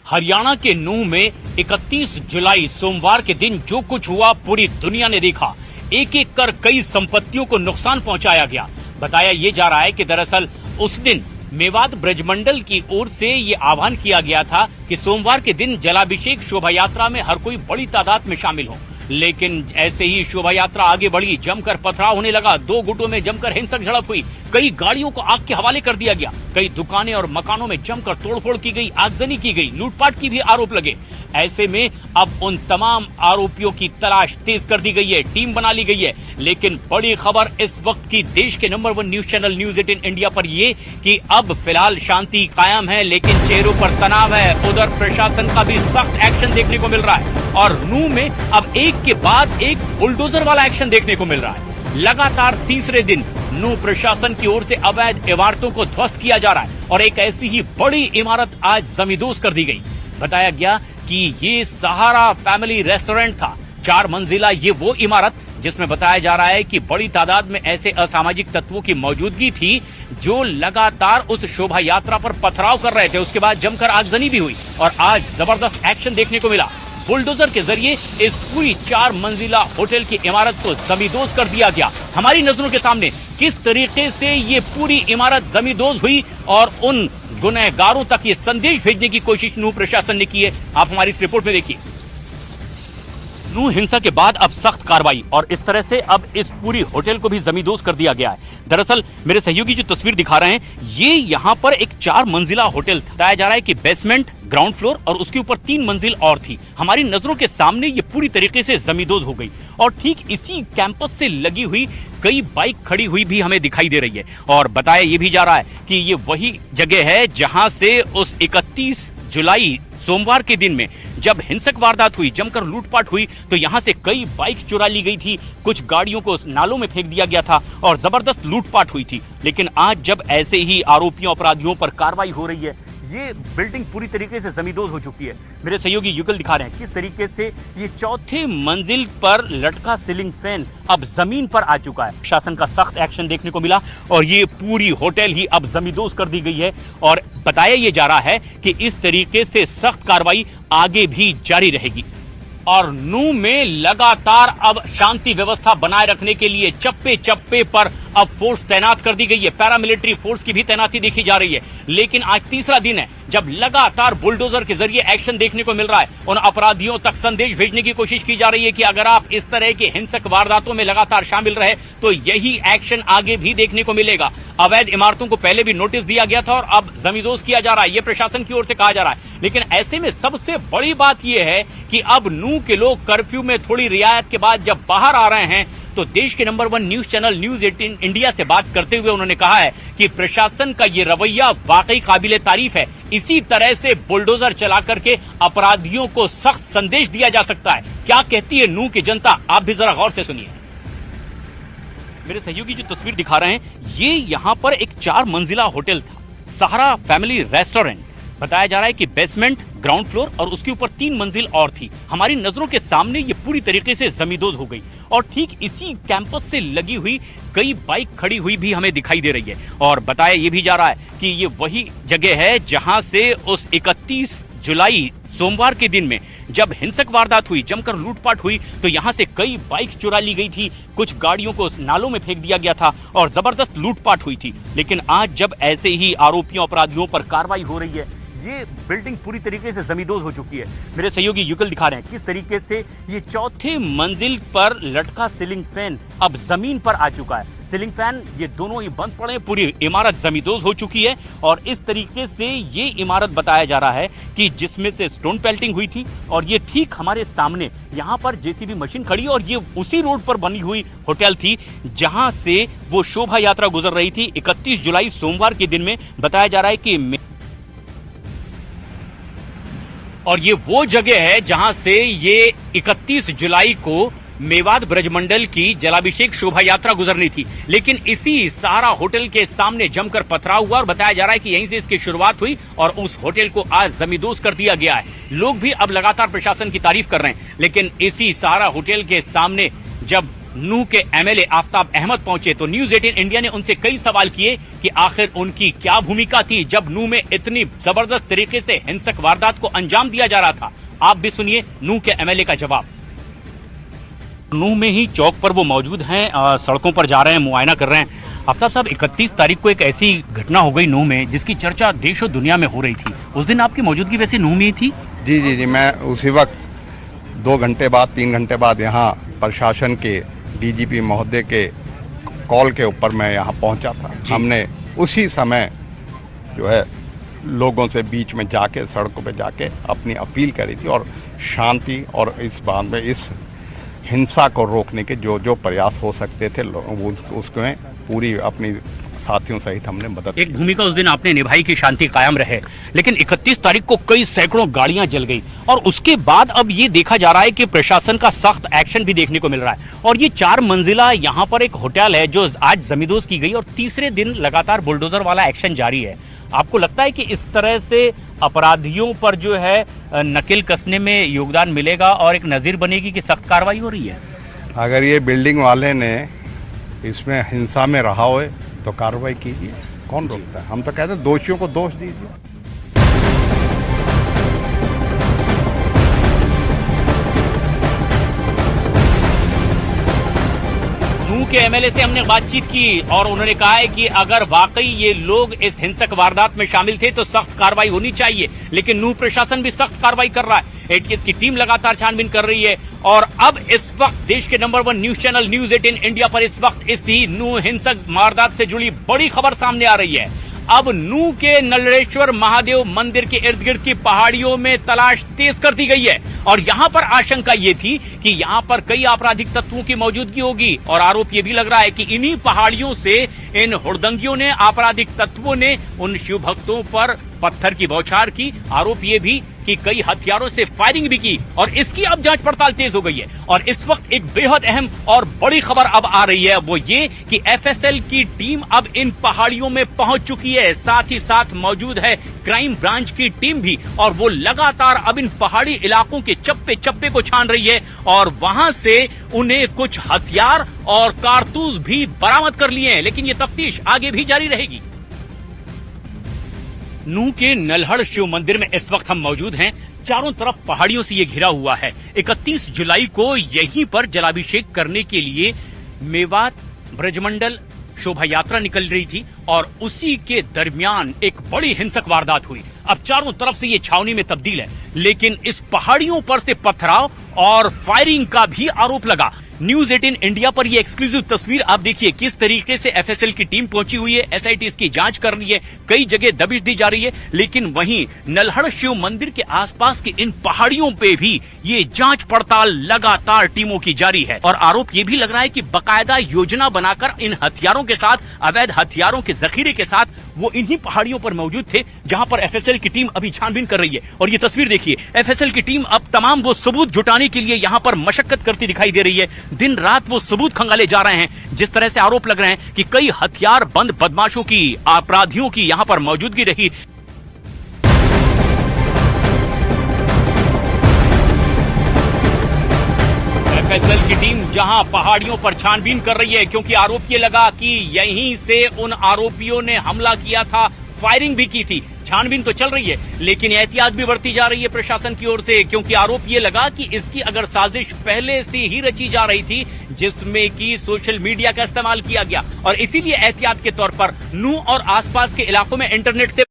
हरियाणा के नूंह में 31 जुलाई सोमवार के दिन जो कुछ हुआ पूरी दुनिया ने देखा। एक एक कर कई संपत्तियों को नुकसान पहुंचाया गया। बताया ये जा रहा है कि दरअसल उस दिन मेवात ब्रजमंडल की ओर से ये आह्वान किया गया था कि सोमवार के दिन जलाभिषेक शोभा यात्रा में हर कोई बड़ी तादाद में शामिल हो। लेकिन ऐसे ही शोभा यात्रा आगे बढ़ी, जमकर पथराव होने लगा। दो गुटों में जमकर हिंसक झड़प हुई। कई गाड़ियों को आग के हवाले कर दिया गया। कई दुकानें और मकानों में जमकर तोड़फोड़ की गई, आगजनी की गई, लूटपाट की भी आरोप लगे। ऐसे में अब उन तमाम आरोपियों की तलाश तेज कर दी गई है, टीम बना ली गई है। लेकिन बड़ी खबर इस वक्त की देश के number 1 news channel news 18 India पर ये कि अब फिलहाल शांति कायम है, लेकिन चेहरों पर तनाव है। उधर प्रशासन का भी सख्त एक्शन देखने को मिल रहा है और नूंह में अब एक के बाद एक बुलडोजर वाला एक्शन देखने को मिल रहा है। लगातार तीसरे दिन नूंह प्रशासन की ओर से अवैध इमारतों को ध्वस्त किया जा रहा है और एक ऐसी ही बड़ी इमारत आज जमींदोज कर दी गई। बताया गया कि ये सहारा फैमिली रेस्टोरेंट था। 4 मंजिला ये वो इमारत जिसमें बताया जा रहा है कि बड़ी तादाद में ऐसे असामाजिक तत्वों की मौजूदगी थी जो लगातार उस शोभा यात्रा पर पथराव कर रहे थे। उसके बाद जमकर आगजनी भी हुई और आज जबरदस्त एक्शन देखने को मिला। बुलडोजर के जरिए इस पूरी 4 मंजिला होटल की इमारत को जमींदोज कर दिया गया। हमारी नजरों के सामने किस तरीके से ये पूरी इमारत जमींदोज हुई और उन गुनहगारों तक ये संदेश भेजने की कोशिश नूंह प्रशासन ने की है, आप हमारी इस रिपोर्ट में देखिए। नूंह हिंसा के बाद अब सख्त कार्रवाई और इस तरह से अब इस पूरी होटल को भी जमींदोज कर दिया गया है। दरअसल मेरे सहयोगी जो तस्वीर दिखा रहे हैं, ये यहाँ पर एक 4 मंजिला होटल था। बताया जा रहा है कि बेसमेंट, ग्राउंड फ्लोर और उसके ऊपर 3 मंजिल और थी। हमारी नजरों के सामने ये पूरी तरीके से जमींदोज हो गई और ठीक इसी कैंपस से लगी हुई कई बाइक खड़ी हुई भी हमें दिखाई दे रही है। और बताया ये भी जा रहा है कि ये वही जगह है जहां से उस 31 जुलाई सोमवार के दिन में जब हिंसक वारदात हुई, जमकर लूटपाट हुई, तो यहां से कई बाइक चुरा ली गई थी, कुछ गाड़ियों को नालों में फेंक दिया गया था और जबरदस्त लूटपाट हुई थी। लेकिन आज जब ऐसे ही आरोपियों अपराधियों पर कार्रवाई हो रही है, ये बिल्डिंग पूरी तरीके से जमींदोज हो चुकी है। मेरे सहयोगी युगल दिखा रहे हैं किस तरीके से ये 4थे मंजिल पर लटका सीलिंग फैन अब जमीन पर आ चुका है। शासन का सख्त एक्शन देखने को मिला और ये पूरी होटल ही अब जमींदोज कर दी गई है और बताया ये जा रहा है कि इस तरीके से सख्त कार्रवाई आगे भी जारी रहेगी। और नूंह में लगातार अब शांति व्यवस्था बनाए रखने के लिए चप्पे चप्पे पर अब फोर्स तैनात कर दी गई है। पैरामिलिट्री फोर्स की भी तैनाती देखी जा रही है। लेकिन आज तीसरा दिन है जब लगातार बुलडोजर के जरिए एक्शन देखने को मिल रहा है। उन अपराधियों तक संदेश भेजने की कोशिश की जा रही है कि अगर आप इस तरह के हिंसक वारदातों में लगातार शामिल रहे तो यही एक्शन आगे भी देखने को मिलेगा। अवैध इमारतों को पहले भी नोटिस दिया गया था और अब जमींदोज किया जा रहा है, यह प्रशासन की ओर से कहा जा रहा है। लेकिन ऐसे में सबसे बड़ी बात यह है कि अब नूंह के लोग कर्फ्यू में थोड़ी रियायत के बाद जब बाहर आ रहे हैं तो देश के number 1 news channel news 18 India से बात करते हुए उन्होंने कहा है कि प्रशासन का ये रवैया वाकई काबिले तारीफ है। इसी तरह से बुलडोजर चला करके अपराधियों को सख्त संदेश दिया जा सकता है। क्या कहती है नूंह की जनता, आप भी जरा गौर से सुनिए। मेरे सहयोगी जो तस्वीर दिखा रहे हैं, ये यहाँ पर एक 4 मंजिला होटल था, सहारा फैमिली रेस्टोरेंट। बताया जा रहा है कि बेसमेंट, ग्राउंड फ्लोर और उसके ऊपर 3 मंजिल और थी। हमारी नजरों के सामने ये पूरी तरीके से जमींदोज हो गई और ठीक इसी कैंपस से लगी हुई कई बाइक खड़ी हुई भी हमें दिखाई दे रही है। और बताया ये भी जा रहा है कि ये वही जगह है जहां से उस 31 जुलाई सोमवार के दिन में जब हिंसक वारदात हुई, जमकर लूटपाट हुई, तो यहां से कई बाइक चुरा ली गई थी, कुछ गाड़ियों को नालों में फेंक दिया गया था और जबरदस्त लूटपाट हुई थी। लेकिन आज जब ऐसे ही आरोपियों अपराधियों पर कार्रवाई हो रही है, ये बिल्डिंग पूरी तरीके से जमींदोज हो चुकी है। मेरे सहयोगी युगल दिखा रहे हैं किस तरीके से ये 4थे मंजिल पर लटका सीलिंग फैन अब जमीन पर आ चुका है। सीलिंग फैन ये दोनों ही बंद पड़े, पूरी इमारत जमींदोज हो चुकी है और इस तरीके से ये इमारत बताया जा रहा है कि जिसमें से स्टोन पेल्टिंग हुई थी और ये ठीक हमारे सामने यहाँ पर जेसीबी मशीन खड़ी और ये उसी रोड पर बनी हुई होटल थी जहां से वो शोभा यात्रा गुजर रही थी 31 जुलाई सोमवार के दिन में। बताया जा रहा है कि और ये वो जगह है जहां से ये 31 जुलाई को मेवात ब्रजमंडल की जलाभिषेक शोभा यात्रा गुजरनी थी। लेकिन इसी सहारा होटल के सामने जमकर पथराव हुआ और बताया जा रहा है कि यहीं से इसकी शुरुआत हुई और उस होटल को आज जमींदोज कर दिया गया है। लोग भी अब लगातार प्रशासन की तारीफ कर रहे हैं। लेकिन इसी सहारा होटल के सामने जब नूह के एमएलए आफताब अहमद पहुंचे तो न्यूज 18 इंडिया ने उनसे कई सवाल किए कि आखिर उनकी क्या भूमिका थी जब नूह में इतनी जबरदस्त तरीके से हिंसक वारदात को अंजाम दिया जा रहा था। आप भी सुनिए नूह के एमएलए का जवाब। नूह में ही चौक पर वो मौजूद हैं, सड़कों पर जा रहे हैं, मुआयना कर रहे हैं। आफताब साहब, 31 तारीख को एक ऐसी घटना हो गई नूह में जिसकी चर्चा देश और दुनिया में हो रही थी। उस दिन आपकी मौजूदगी वैसे नूह में ही थी? जी, मैं उसी वक्त 2 घंटे बाद 3 घंटे बाद यहाँ प्रशासन के डीजीपी महोदय के कॉल के ऊपर मैं यहाँ पहुँचा था। हमने उसी समय जो है लोगों से बीच में जाके सड़कों पे जाके अपनी अपील करी थी और शांति और इस बात में इस हिंसा को रोकने के जो प्रयास हो सकते थे उसमें पूरी अपनी साथियों सहित हमने मदद एक भूमिका उस दिन आपने निभाई कि शांति कायम रहे, लेकिन 31 तारीख को कई सैकड़ों गाड़ियां जल गई और उसके बाद अब ये देखा जा रहा है कि प्रशासन का सख्त एक्शन भी देखने को मिल रहा है। और ये 4 मंजिला यहाँ पर एक होटल है जो आज जमींदोज की गई और तीसरे दिन लगातार बुलडोजर वाला एक्शन जारी है। आपको लगता है कि इस तरह से अपराधियों पर जो है नकेल कसने में योगदान मिलेगा और एक नजीर बनेगी कि सख्त कार्रवाई हो रही है? अगर ये बिल्डिंग वाले ने इसमें हिंसा में रहा हो तो कार्रवाई कीजिए, कौन रोकता है? हम तो कहते हैं दोषियों को दोष दीजिए। नूह के एमएलए से हमने बातचीत की और उन्होंने कहा है कि अगर वाकई ये लोग इस हिंसक वारदात में शामिल थे तो सख्त कार्रवाई होनी चाहिए, लेकिन नूह प्रशासन भी सख्त कार्रवाई कर रहा है। एटीएस की टीम लगातार छानबीन कर रही है और अब इस वक्त देश के number 1 news channel news 18 India पर इस वक्त इसी नूह हिंसक वारदात से जुड़ी बड़ी खबर सामने आ रही है। अब नूह के नलरेश्वर महादेव मंदिर के इर्द गिर्द की पहाड़ियों में तलाश तेज कर दी गई है और यहां पर आशंका ये थी कि यहां पर कई आपराधिक तत्वों की मौजूदगी होगी और आरोप ये भी लग रहा है कि इन्हीं पहाड़ियों से इन हुड़दंगियों ने, आपराधिक तत्वों ने उन शिव भक्तों पर पत्थर की बौछार की। आरोप ये भी कि कई हथियारों से फायरिंग भी की और इसकी अब जांच पड़ताल तेज हो गई है। और इस वक्त एक बेहद अहम और बड़ी खबर अब आ रही है, वो ये कि एफएसएल की टीम अब इन पहाड़ियों में पहुंच चुकी है। साथ ही साथ मौजूद है क्राइम ब्रांच की टीम भी और वो लगातार अब इन पहाड़ी इलाकों के चप्पे चप्पे को छान रही है और वहां से उन्हें कुछ हथियार और कारतूस भी बरामद कर लिए हैं, लेकिन ये तफ्तीश आगे भी जारी रहेगी। नूह के नल्हड़ शिव मंदिर में इस वक्त हम मौजूद हैं। चारों तरफ पहाड़ियों से ये घिरा हुआ है। 31 जुलाई को यहीं पर जलाभिषेक करने के लिए मेवात ब्रजमंडल शोभा यात्रा निकल रही थी और उसी के दरमियान एक बड़ी हिंसक वारदात हुई। अब चारों तरफ से ये छावनी में तब्दील है, लेकिन इस पहाड़ियों पर से पथराव और फायरिंग का भी आरोप लगा। न्यूज 18 इंडिया पर ये एक्सक्लूसिव तस्वीर आप देखिए किस तरीके से एफएसएल की टीम पहुंची हुई है। एसआईटी इसकी जांच कर रही है, कई जगह दबिश दी जा रही है, लेकिन वहीं नल्हड़ शिव मंदिर के आसपास की इन पहाड़ियों पे भी ये जांच पड़ताल लगातार टीमों की जारी है। और आरोप ये भी लग रहा है कि बकायदा योजना बनाकर इन हथियारों के साथ, अवैध हथियारों के जखीरे के साथ वो इन्हीं पहाड़ियों पर मौजूद थे जहां पर एफएसएल की टीम अभी छानबीन कर रही है। और ये तस्वीर देखिए, एफएसएल की टीम अब तमाम वो सबूत जुटाने के लिए यहां पर मशक्कत करती दिखाई दे रही है। दिन रात वो सबूत खंगाले जा रहे हैं। जिस तरह से आरोप लग रहे हैं कि कई हथियार बंद बदमाशों की, अपराधियों की यहां पर मौजूदगी रही। एफएसएल की टीम जहां पहाड़ियों पर छानबीन कर रही है क्योंकि आरोप ये लगा कि यहीं से उन आरोपियों ने हमला किया था, फायरिंग भी की थी। छानबीन तो चल रही है, लेकिन एहतियात भी बरती जा रही है प्रशासन की ओर से, क्योंकि आरोप ये लगा कि इसकी अगर साजिश पहले से ही रची जा रही थी जिसमें कि सोशल मीडिया का इस्तेमाल किया गया और इसीलिए एहतियात के तौर पर नूह और आसपास के इलाकों में इंटरनेट से